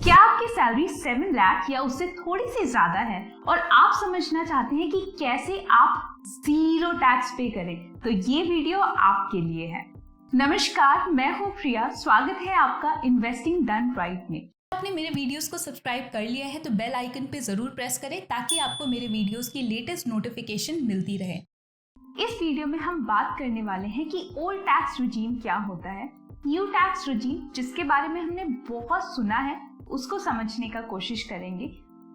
क्या आपकी सैलरी 7 लाख या उससे थोड़ी सी ज्यादा है और आप समझना चाहते हैं कि कैसे आप 0 टैक्स पे करें, तो ये वीडियो आपके लिए है। नमस्कार, मैं हूँ प्रिया। स्वागत है आपका इन्वेस्टिंग डन राइट में। आपने मेरे वीडियोस को सब्सक्राइब कर लिया है तो बेल आइकन पे जरूर प्रेस करें ताकि आपको मेरे वीडियोस की लेटेस्ट नोटिफिकेशन मिलती रहे। इस वीडियो में हम बात करने वाले हैं कि ओल्ड टैक्स रिजीम क्या होता है, न्यू टैक्स रिजीम जिसके बारे में हमने बहुत सुना है उसको समझने का कोशिश करेंगे।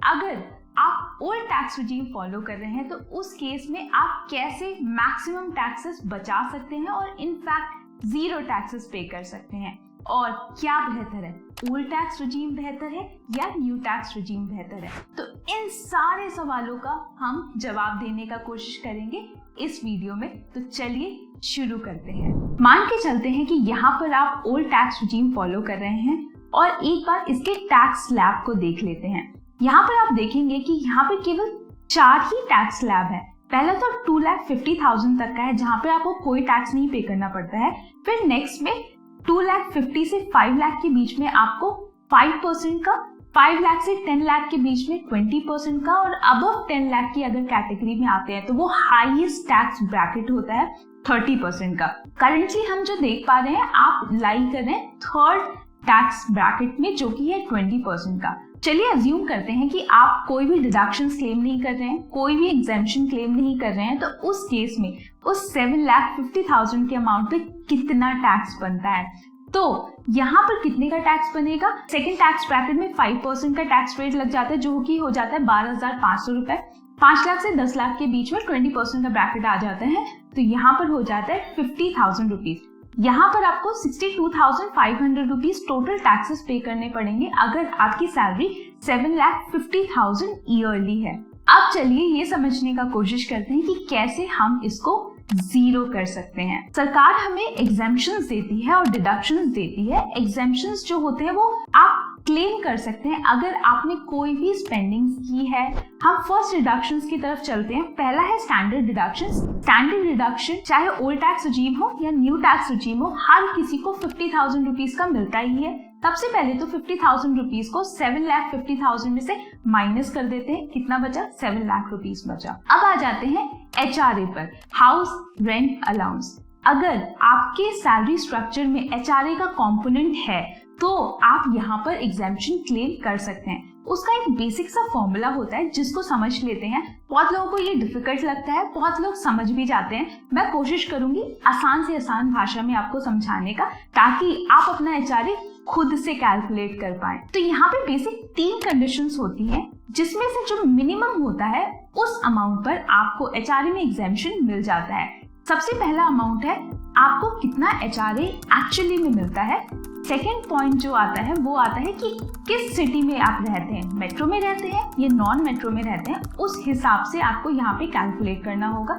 अगर आप ओल्ड टैक्स रिजीम फॉलो कर रहे हैं तो उस केस में आप कैसे मैक्सिमम टैक्सेस बचा सकते हैं और इनफैक्ट 0 टैक्सेस पे कर सकते हैं, और क्या बेहतर है, ओल्ड टैक्स रिजीम बेहतर है या न्यू टैक्स रिजीम बेहतर है। तो इन सारे सवालों का हम जवाब देने का कोशिश करेंगे इस वीडियो में। तो चलिए शुरू करते हैं। मान के चलते हैं कि यहाँ पर आप ओल्ड टैक्स रिजीम फॉलो कर रहे हैं और एक बार इसके टैक्स स्लैब को देख लेते हैं। यहाँ पर आप देखेंगे कि यहाँ पे केवल 4 ही टैक्स स्लैब है। पहला तो 2,50,000 तक का है जहाँ पे आपको कोई टैक्स नहीं पे करना पड़ता है। फिर नेक्स्ट में 2,50,000 से 5 लाख के बीच में आपको 5% का, 5 लाख से 10 लाख के बीच में 20% का, और अबव 10 लाख की अगर कैटेगरी में आते हैं तो वो हाईएस्ट टैक्स ब्रैकेट होता है 30% का। करंटली हम जो देख पा रहे हैं, आप लाई कर रहे हैं थर्ड टैक्स ब्रैकेट में जो कि है 20% का। चलिए अज्यूम करते हैं कि आप कोई भी डिडक्शन क्लेम नहीं कर रहे हैं, कोई भी एग्जेम्पशन क्लेम नहीं कर रहे हैं, तो उस केस में उस 7,50,000 के अमाउंट पे कितना टैक्स बनता है। तो यहाँ पर कितने का टैक्स बनेगा, सेकंड टैक्स ब्रैकेट में 5% का टैक्स रेट लग जाता है जो कि हो जाता है 12,500 रुपए। 5 लाख से 10 लाख के बीच में 20% का ब्रैकेट आ जाता है तो यहाँ पर हो जाता है 50,000 रुपीज। यहाँ पर आपको 62,500 रुपीज टोटल टैक्सेस पे करने पड़ेंगे अगर आपकी सैलरी 7,50,000 ईयरली है। अब चलिए ये समझने का कोशिश करते हैं कि कैसे हम इसको 0 कर सकते हैं। सरकार हमें एग्जेम्पशंस देती है और डिडक्शंस देती है। एग्जेम्पशंस जो होते हैं वो आप क्लेम कर सकते हैं अगर आपने कोई भी स्पेंडिंग की है। हम फर्स्ट डिडक्शंस की तरफ चलते हैं। पहला है स्टैंडर्ड डिडक्शन। स्टैंडर्ड डिडक्शन चाहे ओल्ड टैक्स रिजीम हो या न्यू टैक्स रिजीम हो, हर किसी को 50,000 रुपीज का मिलता ही है। सबसे पहले तो 50,000 रुपीज को 7,50,000 में से माइनस कर देते हैं। कितना बचा? 7 लाख रुपीज बचा। अब आ जाते हैं HRA पर, हाउस रेंट अलाउंस। अगर आपके सैलरी स्ट्रक्चर में HRA का कंपोनेंट है तो आप यहाँ पर एग्जेम्पशन क्लेम कर सकते हैं। उसका एक बेसिक सा फॉर्मूला होता है जिसको समझ लेते हैं। बहुत लोगों को ये डिफिकल्ट लगता है, बहुत लोग समझ भी जाते हैं। मैं कोशिश करूंगी आसान से आसान भाषा में आपको समझाने का ताकि आप अपना HRA खुद से कैलकुलेट कर पाए। तो यहाँ पे बेसिक 3 कंडीशंस होती हैं जिसमें से जो मिनिमम होता है उस अमाउंट पर आपको HRA में एग्जेम्पशन मिल जाता है। सबसे पहला अमाउंट है आपको कितना HRA एक्चुअली में मिलता है। सेकेंड पॉइंट जो आता है वो आता है कि किस सिटी में आप रहते हैं, मेट्रो में रहते हैं या नॉन मेट्रो में रहते हैं, उस हिसाब से आपको यहाँ पे कैलकुलेट करना होगा।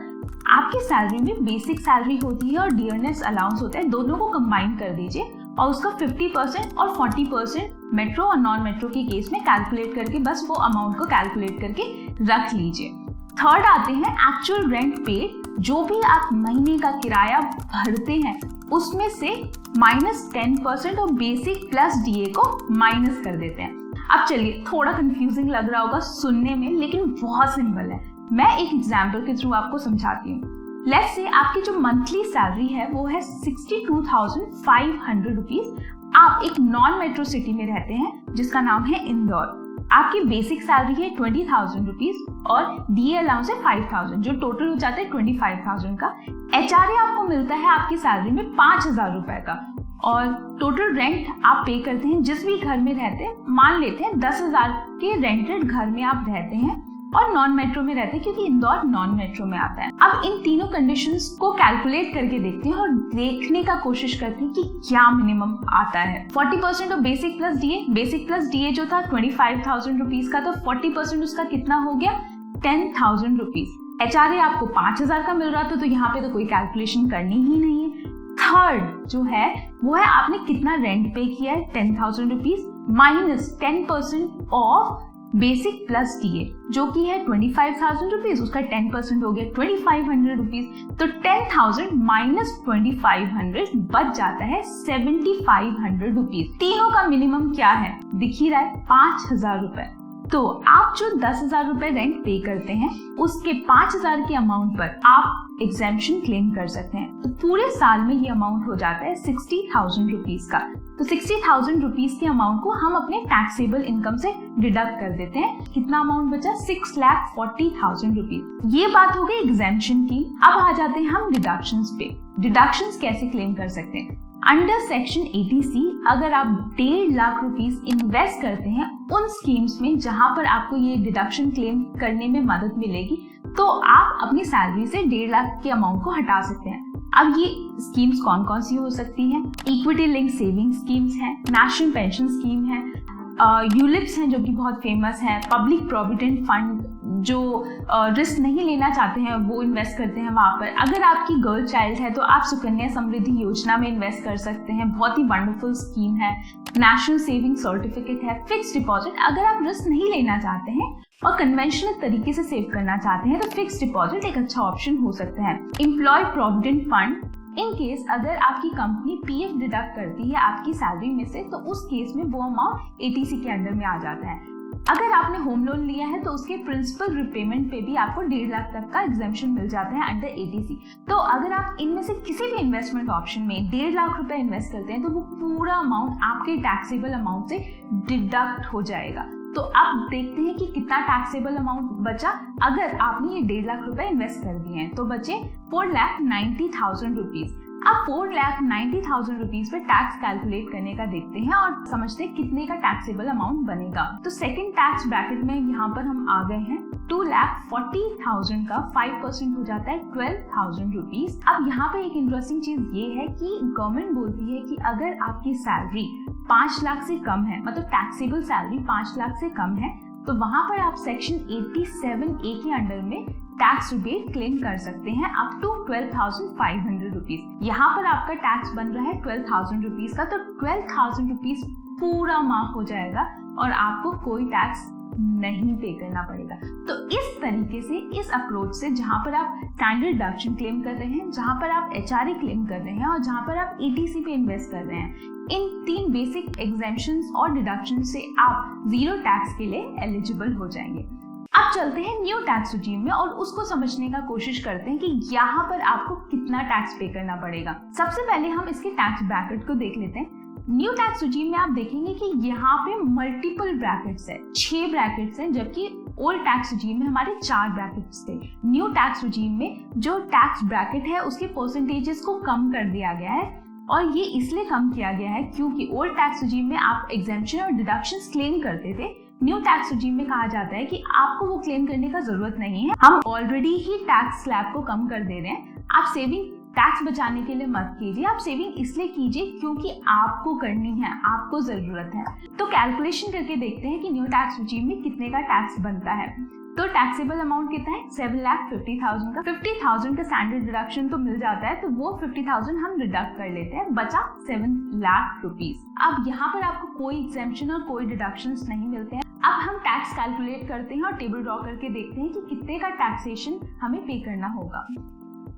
आपकी सैलरी में बेसिक सैलरी होती है और डियरनेस अलाउंस होता है, दोनों को कंबाइन कर दीजिए और उसका 50% और 40% मेट्रो और नॉन मेट्रो के केस में कैलकुलेट करके बस वो अमाउंट को कैलकुलेट करके रख लीजिए। थर्ड आते हैं एक्चुअल रेंट पे। जो भी आप महीने का किराया भरते हैं उसमें से -10% और बेसिक प्लस DA को माइनस कर देते हैं। अब चलिए, थोड़ा कंफ्यूजिंग लग रहा होगा सुनने में लेकिन बहुत सिंपल है। मैं एक एग्जांपल के थ्रू आपको समझाती हूँ। लेट्स से आपकी जो मंथली सैलरी है वो है 62,500 रुपीज। आप एक नॉन मेट्रो सिटी में रहते हैं जिसका नाम है इंदौर। आपकी बेसिक सैलरी है 20,000 रुपीज और DA अलाउंस है 5,000, जो टोटल हो जाता है 25,000 का। HRA आपको मिलता है आपकी सैलरी में 5,000 रुपए का, और टोटल रेंट आप पे करते हैं जिस भी घर में रहते हैं। मान लेते हैं 10,000 के रेंटेड घर में आप रहते हैं और नॉन मेट्रो में रहते हैं क्योंकि इंदौर नॉन मेट्रो में आता है। अब इन तीनों कंडीशंस को कैलकुलेट करके देखते हैं और देखने का कोशिश करते हैं कि क्या मिनिमम आता है। 40% of basic plus DA, basic plus DA जो था 25,000 रुपीज का, तो 40% उसका कितना हो गया? 10,000 रुपीज। HRA आपको 5,000 का मिल रहा था तो यहाँ पे तो कोई कैलकुलेशन करनी ही नहीं है। थर्ड जो है वो है आपने कितना रेंट पे किया है, 10,000 rupees minus 10% of basic plus DA जो कि है 25,000 रुपीज, उसका 10% हो गया 2,500 रुपीज, तो 10,000 माइनस 2,500 बच जाता है 7,500 रुपीज। तीनों का मिनिमम क्या है दिख ही रहा है, 5,000 रुपए। तो आप जो 10,000 रुपए रेंट पे करते हैं उसके 5,000 के अमाउंट पर आप एग्जेम्पशन क्लेम कर सकते हैं। तो पूरे साल में ये अमाउंट हो जाता है 60,000 रुपीज का। तो 60,000 रुपीज के अमाउंट को हम अपने टैक्सेबल इनकम से डिडक्ट कर देते हैं। कितना अमाउंट बचा? 6,40,000 रुपीज। ये बात हो गई एग्जेम्पशन की। अब आ जाते हैं हम डिडक्शंस पे। डिडक्शंस कैसे क्लेम कर सकते हैं? अंडर सेक्शन 80C अगर आप 1.5 लाख रुपीस इन्वेस्ट करते हैं उन स्कीम्स में जहां पर आपको ये डिडक्शन क्लेम करने में मदद मिलेगी, तो आप अपनी सैलरी से 1.5 लाख के अमाउंट को हटा सकते हैं। अब ये स्कीम्स कौन कौन सी हो सकती हैं? इक्विटी लिंक सेविंग स्कीम्स हैं, नेशनल पेंशन स्कीम है, यूलिप्स हैं जो कि बहुत फेमस है, पब्लिक प्रोविडेंट फंड जो रिस्क नहीं लेना चाहते हैं वो इन्वेस्ट करते हैं वहाँ पर। अगर आपकी गर्ल चाइल्ड है तो आप सुकन्या समृद्धि योजना में इन्वेस्ट कर सकते हैं, बहुत ही वंडरफुल स्कीम है। नेशनल सेविंग सर्टिफिकेट है, फिक्स डिपॉजिट अगर आप रिस्क नहीं लेना चाहते हैं और कन्वेंशनल तरीके से सेव करना चाहते हैं तो फिक्स डिपॉजिट एक अच्छा ऑप्शन हो सकता है। Employ provident fund, in case अगर आपकी कंपनी पीएफ डिडक्ट करती है आपकी सैलरी में से तो उस केस में वो अमाउंट एटीसी के अंडर में आ जाता है। अगर आपने होम लोन लिया है तो उसके प्रिंसिपल रिपेमेंट पे भी आपको 1.5 लाख तक का एग्जेम्पशन मिल जाता है अंडर एटीसी। तो अगर आप इनमें से किसी भी इन्वेस्टमेंट ऑप्शन में 1.5 लाख रुपए इन्वेस्ट करते हैं तो वो पूरा अमाउंट आपके टैक्सेबल अमाउंट से डिडक्ट हो जाएगा। तो अब देखते हैं कि कितना टैक्सेबल अमाउंट बचा। अगर आपने ये 1.5 लाख रुपए इन्वेस्ट कर दिए हैं तो बचे 4,90,000 रुपीज। अब 4,90,000 रुपीज पे टैक्स कैलकुलेट करने का देखते हैं और समझते हैं कितने का टैक्सेबल अमाउंट बनेगा। तो सेकंड टैक्स ब्रैकेट में यहाँ पर हम आ गए हैं। 2,40,000 का 5% हो जाता है 12,000 रुपीज। अब यहाँ पे एक इंटरेस्टिंग चीज ये है कि गवर्नमेंट बोलती है कि अगर आपकी सैलरी 5 लाख से कम है, मतलब टैक्सेबल सैलरी 5 लाख से कम है, तो वहां पर आप सेक्शन 87A के अंडर में टैक्स रिबेट क्लेम कर सकते हैं अप टू 12,500 रुपीज। यहाँ पर आपका टैक्स बन रहा है 12,000 रुपीज का, तो 12,000 रुपीज पूरा माफ हो जाएगा और आपको कोई टैक्स नहीं पे करना पड़ेगा। तो इस तरीके से, इस अप्रोच से, जहां पर आप स्टैंडर्ड डिडक्शन क्लेम कर रहे हैं, जहां पर आप एचआरए क्लेम कर रहे हैं और जहां पर आप ईटीसी पे इन्वेस्ट कर रहे हैं, इन 3 बेसिक एग्जेम्पशंस और डिडक्शन से आप जीरो टैक्स के लिए एलिजिबल हो जाएंगे। अब चलते हैं न्यू टैक्स रिजीम में और उसको समझने का कोशिश करते हैं कि यहाँ पर आपको कितना टैक्स पे करना पड़ेगा। सबसे पहले हम इसके टैक्स ब्रैकेट को देख लेते हैं। न्यू टैक्स रिजीम में आप देखेंगे कि यहाँ पे मल्टीपल ब्रैकेट्स है, 6 ब्रैकेट्स हैं, जबकि ओल्ड टैक्स रिजीम में हमारे 4 ब्रैकेट्स थे। न्यू टैक्स रिजीम में जो टैक्स ब्रैकेट है उसके परसेंटेजेस को कम कर दिया गया है और ये इसलिए कम किया गया है क्योंकि ओल्ड टैक्स रिजीम में आप एग्जेम्पशन और डिडक्शंस क्लेम करते थे। न्यू टैक्स रिजीम में कहा जाता है कि आपको वो क्लेम करने का जरूरत नहीं है, हम ऑलरेडी ही टैक्स स्लैब को कम कर दे रहे हैं। आप सेविंग टैक्स बचाने के लिए मत कीजिए, आप सेविंग इसलिए कीजिए क्योंकि आपको करनी है, आपको जरूरत है। तो कैलकुलेशन करके देखते हैं कि न्यू टैक्स रिजीम में कितने का टैक्स बनता है। तो टैक्सेबल अमाउंट कितना है? 7,50,000 का। 50,000 का स्टैंडर्ड डिडक्शन तो मिल जाता है, तो वो 50,000 हम डिडक्ट कर लेते हैं, बचा 7 लाख रुपीज। अब यहाँ पर आपको कोई एग्जेम्पशन और कोई डिडक्शंस नहीं मिलते हैं। अब हम टैक्स कैलकुलेट करते हैं और टेबल ड्रॉ करके देखते हैं कि कितने का टैक्सेशन हमें पे करना होगा।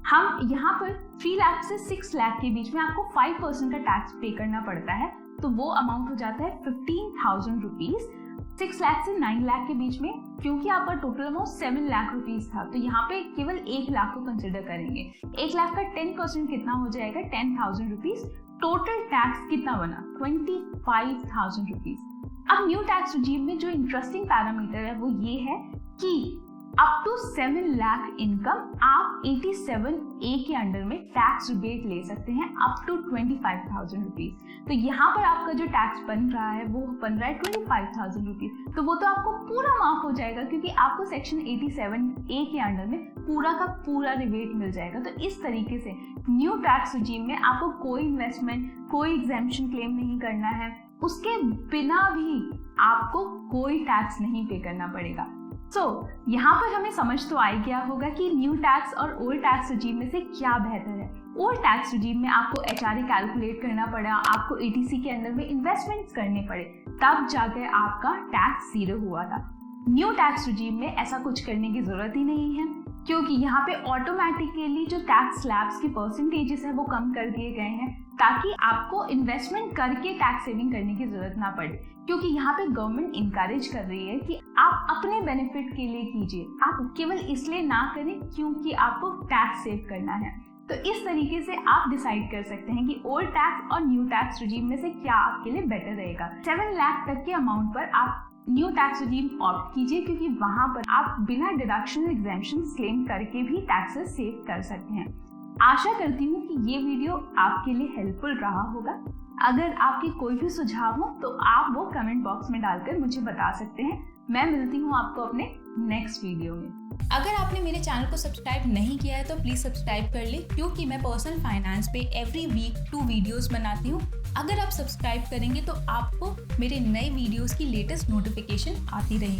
हम यहाँ पर 3 लाख से 6 लाख के बीच में आपको 5% का टैक्स पे करना पड़ता है, तो वो अमाउंट हो जाता है 15,000 रुपीज। 6 लाख से 9 लाख के बीच में, क्योंकि आपका टोटल अमाउंट 7 लाख रुपीज था, तो यहाँ पे केवल 1 लाख को कंसिडर करेंगे। 1 लाख का 10% कितना हो जाएगा? 10,000 रुपीज। टोटल टैक्स कितना बना? 25,000 रुपीज। अब न्यू टैक्स रिजीम में जो इंटरेस्टिंग पैरामीटर है वो ये है कि अप टू 7 लाख इनकम आप 87A के अंडर में टैक्स रिबेट ले सकते हैं अप टू 25,000 रुपीज। तो यहाँ पर आपका जो टैक्स बन रहा है वो बन रहा है 25,000 रुपीज। तो वो तो आपको पूरा माफ हो जाएगा क्योंकि आपको सेक्शन 87A के अंडर में पूरा का पूरा रिबेट मिल जाएगा। तो इस तरीके से न्यू टैक्स रिजीम में आपको कोई इन्वेस्टमेंट, कोई एग्जेम्पशन क्लेम नहीं करना है, उसके बिना भी आपको कोई टैक्स नहीं पे करना पड़ेगा। यहाँ पर हमें समझ तो आ गया होगा कि न्यू टैक्स और ओल्ड टैक्स रिजीम में से क्या बेहतर है। ओल्ड टैक्स रिजीम में आपको एचआरए कैलकुलेट करना पड़ा, आपको एटीसी के अंदर में इन्वेस्टमेंट्स करने पड़े, तब जाकर आपका टैक्स जीरो हुआ था। न्यू टैक्स रिजीम में ऐसा कुछ करने की जरूरत ही नहीं है, क्योंकि यहाँ पे ऑटोमेटिकली जो टैक्स स्लैब्स के परसेंटेजेस है वो कम कर दिए गए हैं, ताकि आपको इन्वेस्टमेंट करके टैक्स सेविंग करने की जरूरत ना पड़े। क्योंकि यहाँ पे गवर्नमेंट इनकरेज कर रही है कि आप अपने बेनिफिट के लिए कीजिए, आप केवल इसलिए ना करें क्योंकि आपको टैक्स सेव करना है। तो इस तरीके से आप डिसाइड कर सकते हैं कि ओल्ड टैक्स और न्यू टैक्स रिजीम में से क्या आपके लिए बेटर रहेगा। 7 लाख तक के अमाउंट पर आप न्यू टैक्स रिजीम ऑप्ट कीजिए, क्योंकि वहां पर आप बिना डिडक्शन एग्जेम्पशन क्लेम करके भी टैक्सेस सेव कर सकते हैं। आशा करती हूँ कि ये वीडियो आपके लिए हेल्पफुल रहा होगा। अगर आपके कोई भी सुझाव हो तो आप वो कमेंट बॉक्स में डालकर मुझे बता सकते हैं। मैं मिलती हूँ आपको अपने नेक्स्ट वीडियो में। अगर आपने मेरे चैनल को सब्सक्राइब नहीं किया है तो प्लीज़ सब्सक्राइब कर ले, क्योंकि मैं पर्सनल फाइनेंस पे एवरी वीक 2 वीडियोस बनाती हूँ। अगर आप सब्सक्राइब करेंगे तो आपको मेरे नए वीडियोस की लेटेस्ट नोटिफिकेशन आती रहेगी।